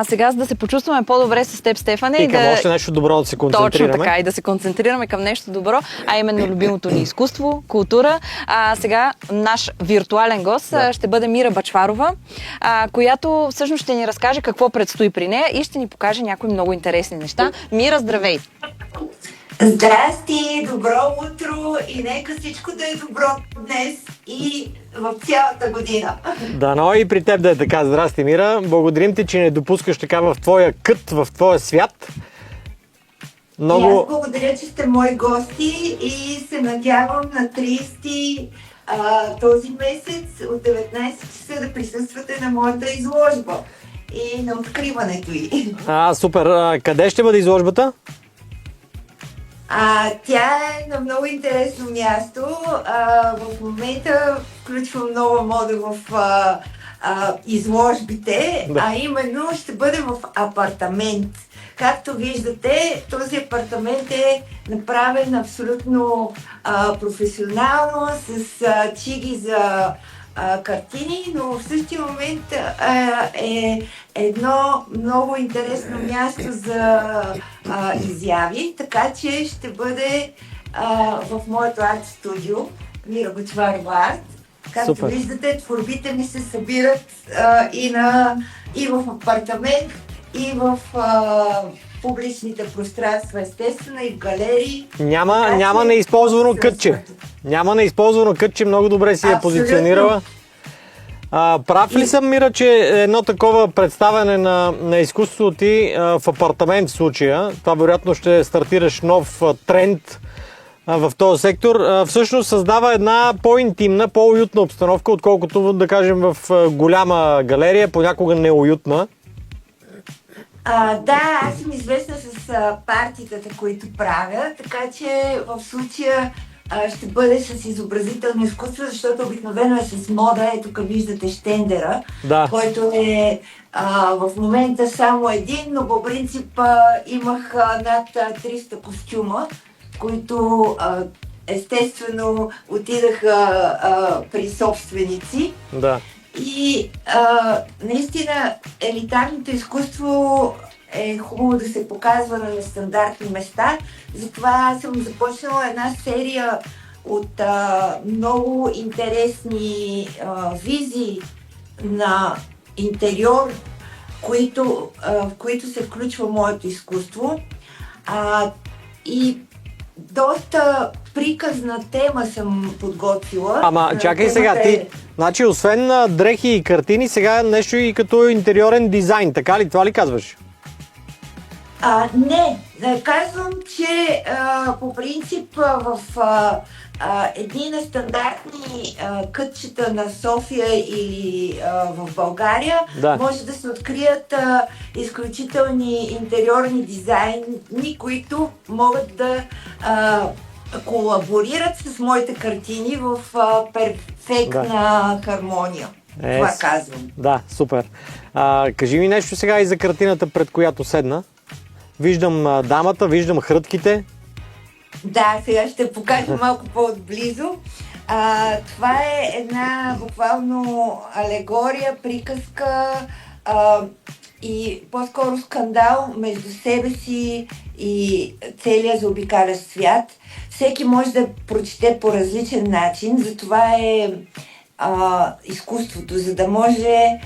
Сега, за да се почувстваме по-добре с теб, Стефане. И към още нещо добро да се концентрираме. Точно така, и да се концентрираме към нещо добро, а именно любимото ни изкуство, култура. Сега наш виртуален гост ще бъде Мира Бъчварова, която всъщност ще ни разкаже какво предстои при нея и ще ни покаже някои много интересни неща. Мира, здравей! Здрасти, добро утро и нека всичко да е добро днес и в цялата година. Дано и при теб да е така. Здрасти, Мира. Благодарим ти, че не допускаш така в твоя кът, в твоя свят. Много... И аз благодаря, че сте мои гости и се надявам на 30 този месец от 19 часа да присъствате на моята изложба и на откриването й. Супер. Къде ще бъде изложбата? Тя е на много интересно място. В момента включвам нова мода в изложбите, а именно ще бъде в апартамент. Както виждате, този апартамент е направен абсолютно професионално, с чиги за картини, но в същия момент е едно много интересно място за изяви, така че ще бъде в моето арт-студио Мира Бъчварова Арт. Както виждате, творбите ми се събират и в апартамент, и в публичните пространства, естествено, и в галерии. Няма неизползвано кътче. Няма неизползвано кътче, много добре си я позиционирала. Прав ли съм, Мира, че едно такова представяне на изкуството ти в апартамент в случая, това вероятно ще стартираш нов тренд в този сектор, всъщност създава една по-интимна, по-уютна обстановка, отколкото, да кажем, в голяма галерия, понякога неуютна? Да, аз съм известна с партитата, които правя, така че в случая ще бъде с изобразително изкуство, защото обикновено е с мода. Ето, тук виждате щендера, който е в момента само един, но по принцип имах над 300 костюма, които естествено отидаха при собственици. Да. И наистина елитарното изкуство е хубаво да се показва на нестандартни места. Затова съм започнала една серия от много интересни визии на интериор, в които се включва моето изкуство. И доста приказна тема съм подготвила. Чакай сега, ти, значи освен дрехи и картини, сега нещо и като интериорен дизайн, така ли? Това ли казваш? Не, казвам, че по принцип в едни нестандартни кътчета на София или в България може да се открият изключителни интериорни дизайни, които могат да колаборират с моите картини в перфектна хармония. Това казвам. Да, супер. Кажи ми нещо сега и за картината, пред която седна. Виждам дамата, виждам хрътките. Да, сега ще покажа малко по-отблизо. Това е една буквално алегория, приказка и по-скоро скандал между себе си и целия заобикалящ свят. Всеки може да прочете по различен начин, затова е изкуството, за да може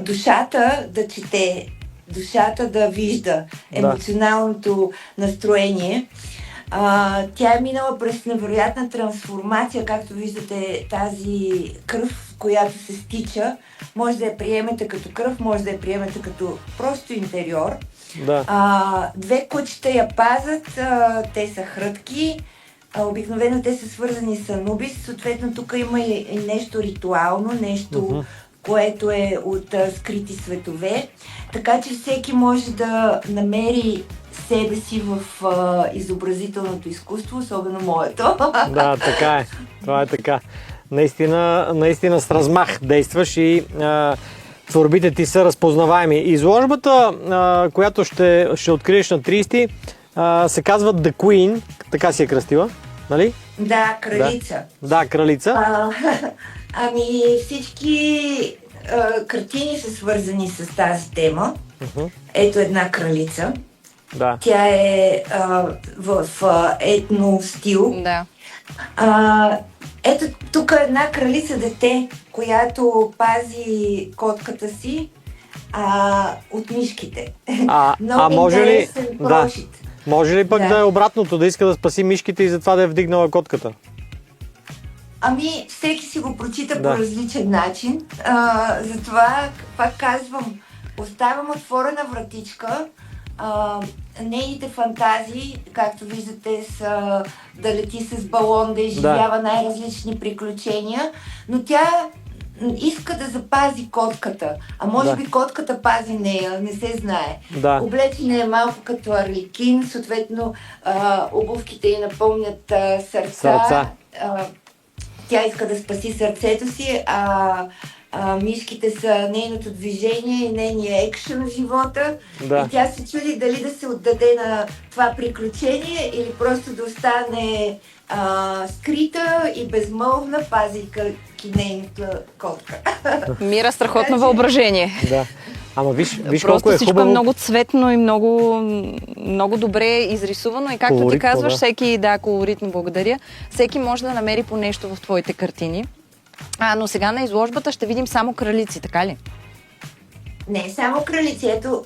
душата да чете, душата да вижда емоционалното настроение. Тя е минала през невероятна трансформация, както виждате, тази кръв, която се стича. Може да я приемете като кръв, може да я приемете като просто интериор. Две кучета я пазят, те са хрътки. Обикновено те са свързани с Анубис, съответно тук има и нещо ритуално, нещо, което е от скрити светове. Така че всеки може да намери себе си в изобразителното изкуство, особено моето. Да, така е. Това е така. Наистина с размах действаш и творбите ти са разпознаваеми. Изложбата, която ще откриеш на 30, се казва The Queen, така си е кръстила, нали? Да, кралица. Да, кралица. Ами всички картини са свързани с тази тема. Ето една кралица. Да. Тя е в етно стил. Да. Ето тук е една кралица дете, която пази котката си от мишките. Много може ли... интересен прошит. Може ли пък Да. да е обратното, да иска да спаси мишките и затова да е вдигнала котката? Ами, всеки си го прочита Да. по различен начин. Затова, пак казвам, оставям отворена вратичка. Нейните фантазии, както виждате, са да лети с балон, да изживява най-различни приключения, но тя иска да запази котката, а може би котката пази нея, не се знае. Да. Облечена е малко като Арликин, съответно обувките й напомнят сърца. Тя иска да спаси сърцето си, мишките са нейното движение и нейния екшън в живота. Да. И тя се чуди дали да се отдаде на това приключение или просто да остане скрита и безмълвна, пазейки нейната котка. Мира, страхотно Така че- въображение. Да. Ама виж Просто колко е всичко хубаво. е много цветно и много добре изрисувано. И както ти Колоритно, казваш, да. всеки, колоритно, благодаря. Всеки може да намери по нещо в твоите картини. Но сега на изложбата ще видим само кралици, така ли? Не, само кралици. Ето,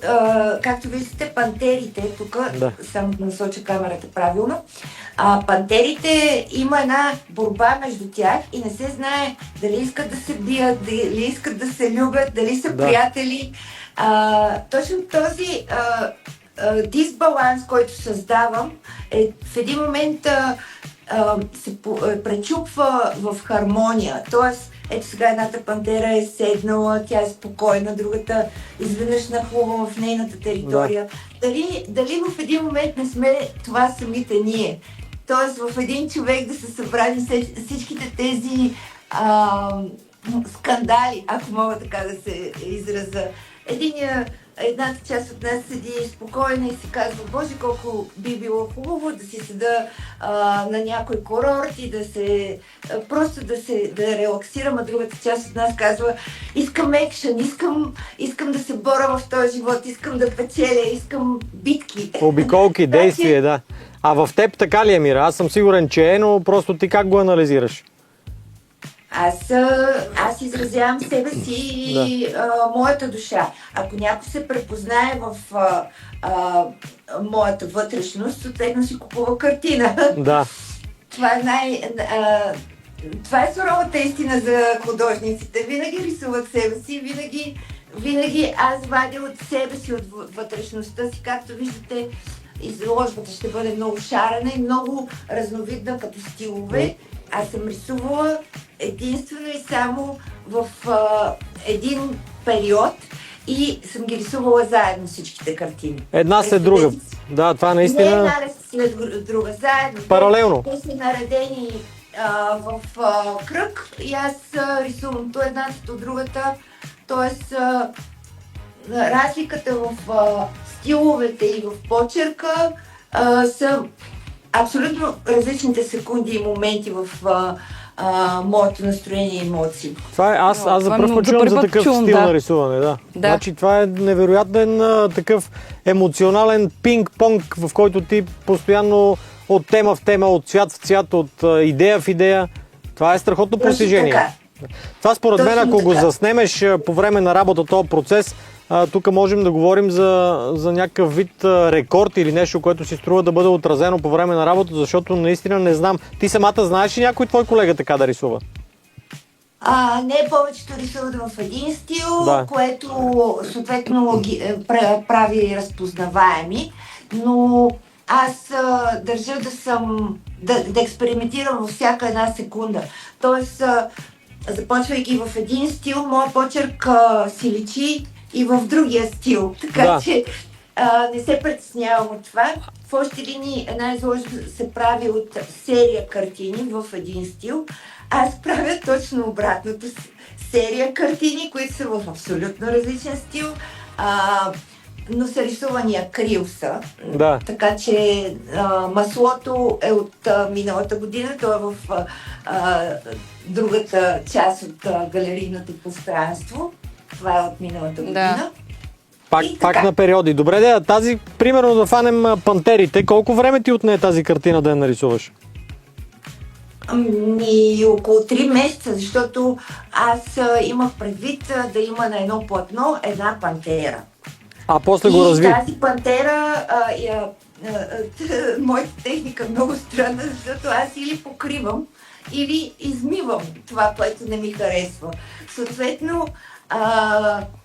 както виждате, пантерите, тук, Да. само да насоча камерата правилно, пантерите има една борба между тях и не се знае дали искат да се бият, дали искат да се любят, дали са Да. приятели. Точно този дисбаланс, който създавам, в един момент се пречупва в хармония. Тоест, ето сега едната пантера е седнала, тя е спокойна, другата изведнъж нахлува в нейната територия. Дали в един момент не сме това самите ние? Тоест в един човек да са събрани всичките тези скандали, ако мога така да се израза. Едната част от нас седи спокойна и си казва: Боже, колко би било хубаво да си седа на някой курорт и просто да релаксирам, а другата част от нас казва: искам екшън, искам да се боря в този живот, искам да печеля, искам битки. Обиколки, действие, да. А в теб така ли е, Мира? Аз съм сигурен, че е, но просто ти как го анализираш? Аз изразявам себе си и моята душа. Ако някой се препознае в моята вътрешност, съответно си купува картина. Да. Това е суровата истина за художниците. Винаги рисуват себе си, винаги аз вадя от себе си, от вътрешността си. Както виждате, изложбата ще бъде много шарена и много разновидна като стилове. Аз съм рисувала единствено и само в един период и съм ги рисувала заедно всичките картини. Една след друга. Да, това наистина... Не една след друга, заедно. Паралелно. Те са наредени в кръг и аз рисувам то едната, то другата. Тоест, разликата в стиловете и в почерка са абсолютно различните секунди и моменти в моето настроение и емоции. Това е, аз за първ път чувам за такъв стил на рисуване, да. Значи това е невероятен такъв емоционален пинг-понг, в който ти постоянно от тема в тема, от цвят в цвят, от идея в идея. Това е страхотно постижение. Това според мен, ако го заснемеш по време на работа, този процес, тук можем да говорим за някакъв вид рекорд или нещо, което си струва да бъде отразено по време на работа, защото наистина не знам. Ти самата знаеш ли някой твой колега така да рисува? Не, повечето рисуват в един стил, което съответно ги прави разпознаваеми, но аз държа да експериментирам във всяка една секунда. Тоест, започвайки в един стил, моят почерк си личи и в другия стил. Така че не се притеснявам от това. В общи линии една изложба се прави от серия картини в един стил. Аз правя точно обратното. Серия картини, които са в абсолютно различен стил, но са рисувани акрил са. Да. Така че маслото е от миналата година, то е в другата част от галерийното пространство. Това е от миналата година. Пак на периоди. Добре, да, тази, примерно да фанем пантерите. Колко време ти отне тази картина да я нарисуваш? Около 3 месеца, защото аз имах предвид да има на едно платно една пантера. А после го разви. И тази пантера, моята техника е много странна, защото аз или покривам, или измивам това, което не ми харесва. Съответно,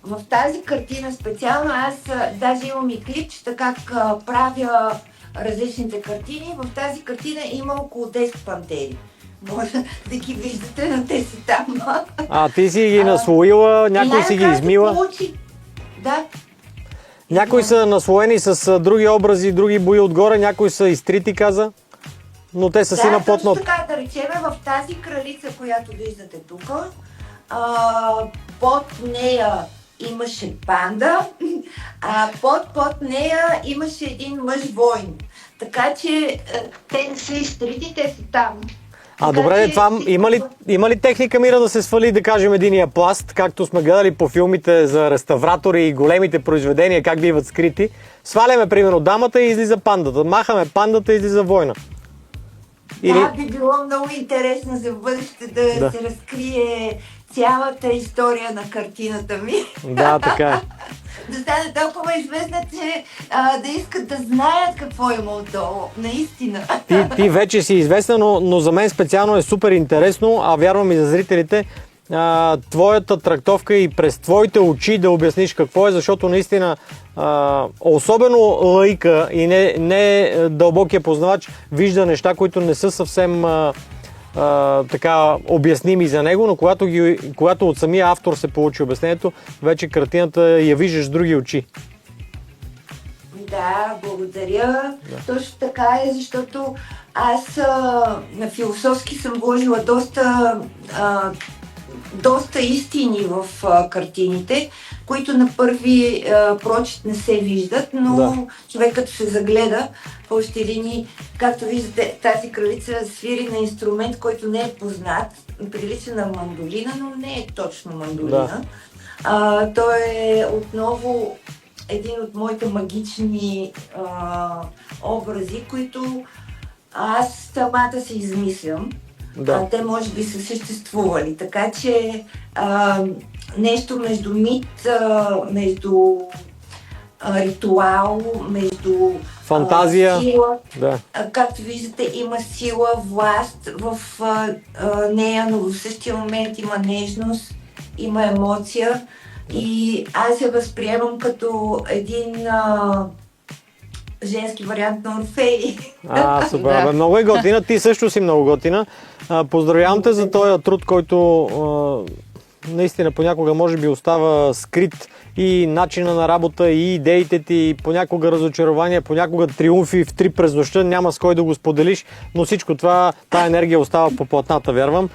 в тази картина специално аз даже имам и клипчета как правя различните картини. В тази картина има около 10 пантери. Може да ги виждате, но те са там. Ти си ги наслоила, някой си ги измила. Да. Някои са наслоени с други образи, други бои отгоре, някои са изтрити, каза. Но те са си на платно. Така, да речем, в тази кралица, която виждате тук, под нея имаше панда, а под нея имаше един мъж войн. Така че те не са изтрити, те са там. Добре, това има ли техника, Мира, да се свали, да кажем, единия пласт, както сме гледали по филмите за реставратори и големите произведения, как биват скрити? Сваляме, примерно, дамата и излиза пандата. Махаме пандата и излиза война. Да, би било много интересно за бъдеще да се разкрие цялата история на картината ми. Да, така е. Да стане толкова известна, че да искат да знаят какво има отдолу. Наистина. Ти вече си известна, но за мен специално е супер интересно, а вярвам и за зрителите, твоята трактовка и през твоите очи да обясниш какво е, защото наистина особено лаика и не дълбокия познавач вижда неща, които не са съвсем така обясними за него, но когато от самия автор се получи обяснението, вече картината я виждаш с други очи. Да, благодаря. Да. Точно така е, защото аз на философски съм вложила доста истини в картините, които на първи прочит не се виждат, но човек като се загледа в общи линии, както виждате, тази кралица свири на инструмент, който не е познат, прилича на мандолина, но не е точно мандолина. Той е отново един от моите магични образи, които аз самата си измислям. Те може би са съществували, така че нещо между мит, между ритуал, между фантазия, сила. Както виждате, има сила, власт в нея, но в същия момент има нежност, има емоция и аз я възприемам като един женски вариант на Орфей. Супер. Много е готина. Ти също си много готина. Поздравявам те за този труд, който наистина понякога може би остава скрит, и начина на работа, и идеите ти, понякога разочарования, понякога триумфи в 3 през нощта, няма с кой да го споделиш, но всичко това, тая енергия остава по платната, вярвам.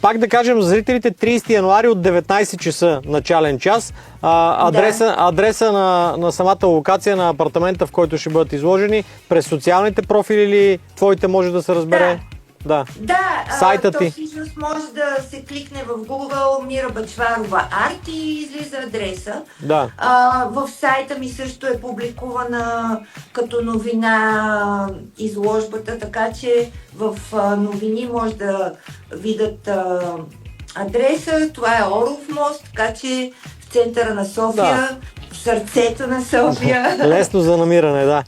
Пак да кажем за зрителите, 30 януари от 19 часа начален час. Адреса на самата локация на апартамента, в който ще бъдат изложени, през социалните профили ли твоите може да се разбере? Да, сайта ти. Всъщност може да се кликне в Google Мира Бъчварова арт и излиза адреса. В сайта ми също е публикувана като новина изложбата, така че в новини може да видят адреса. Това е Орлов мост, така че в центъра на София, в сърцето на София. Лесно за намиране, да.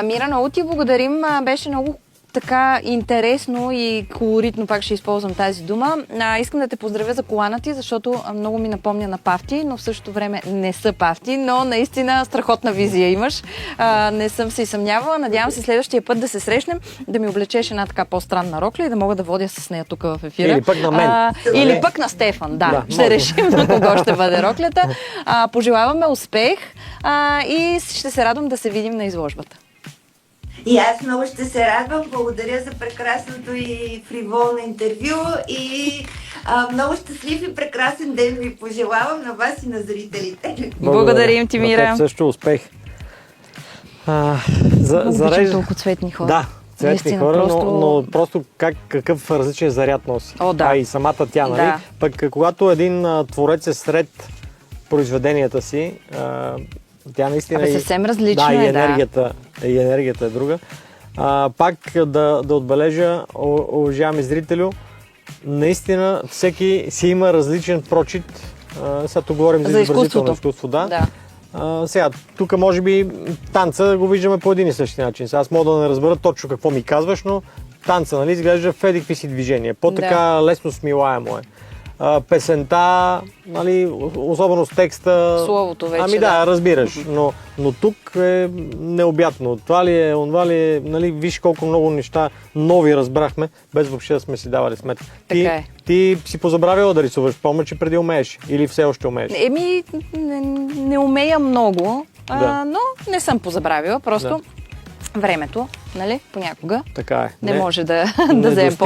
Мира, много ти благодарим. Беше много така интересно и колоритно, пак ще използвам тази дума. Искам да те поздравя за колана ти, защото много ми напомня на Павти, но в същото време не са Павти, но наистина страхотна визия имаш. Не съм се и съмнявала. Надявам се следващия път да се срещнем, да ми облечеш една така по-странна рокля и да мога да водя с нея тук в ефира. Или пък на мен. Или пък на Стефан, ще решим на кого ще бъде роклята. Пожелаваме успех и ще се радвам да се видим на изложбата. И аз много ще се радвам. Благодаря за прекрасното и фриволно интервю и много щастлив и прекрасен ден ви пожелавам на вас и на зрителите. Благодарим ти, Мира. На теб също успех. Обичам толкова цветни хора. Да, безцветни Наистина, хора, просто- но просто какъв различен заряд носи. О, да. А и самата тя, нали? Да. Пък когато един творец е сред произведенията си, тя наистина Абе, съвсем различно да, е, и енергията е друга. Пак да отбележа, уважаеми зрителю, наистина всеки си има различен прочит. Сега тук говорим за изобразително изкуство, да. Сега, тук може би танца го виждаме по един и същи начин. Сега аз мога да не разбера точно какво ми казваш, но танца, нали, изглежда в едикви си движения. По-така лесно смилаемо е. Песента, нали, особено с текста. Словото вече. Ами да, разбираш, но тук е необятно. Това ли е, онова ли е, нали, виж колко много неща нови разбрахме, без въобще да сме си давали сметка. Така е. Ти си позабравила да рисуваш, помня, че преди умееш или все още умееш? Не умея много, Да. но не съм позабравила, просто времето, нали, понякога Така е. не може да не вземем достига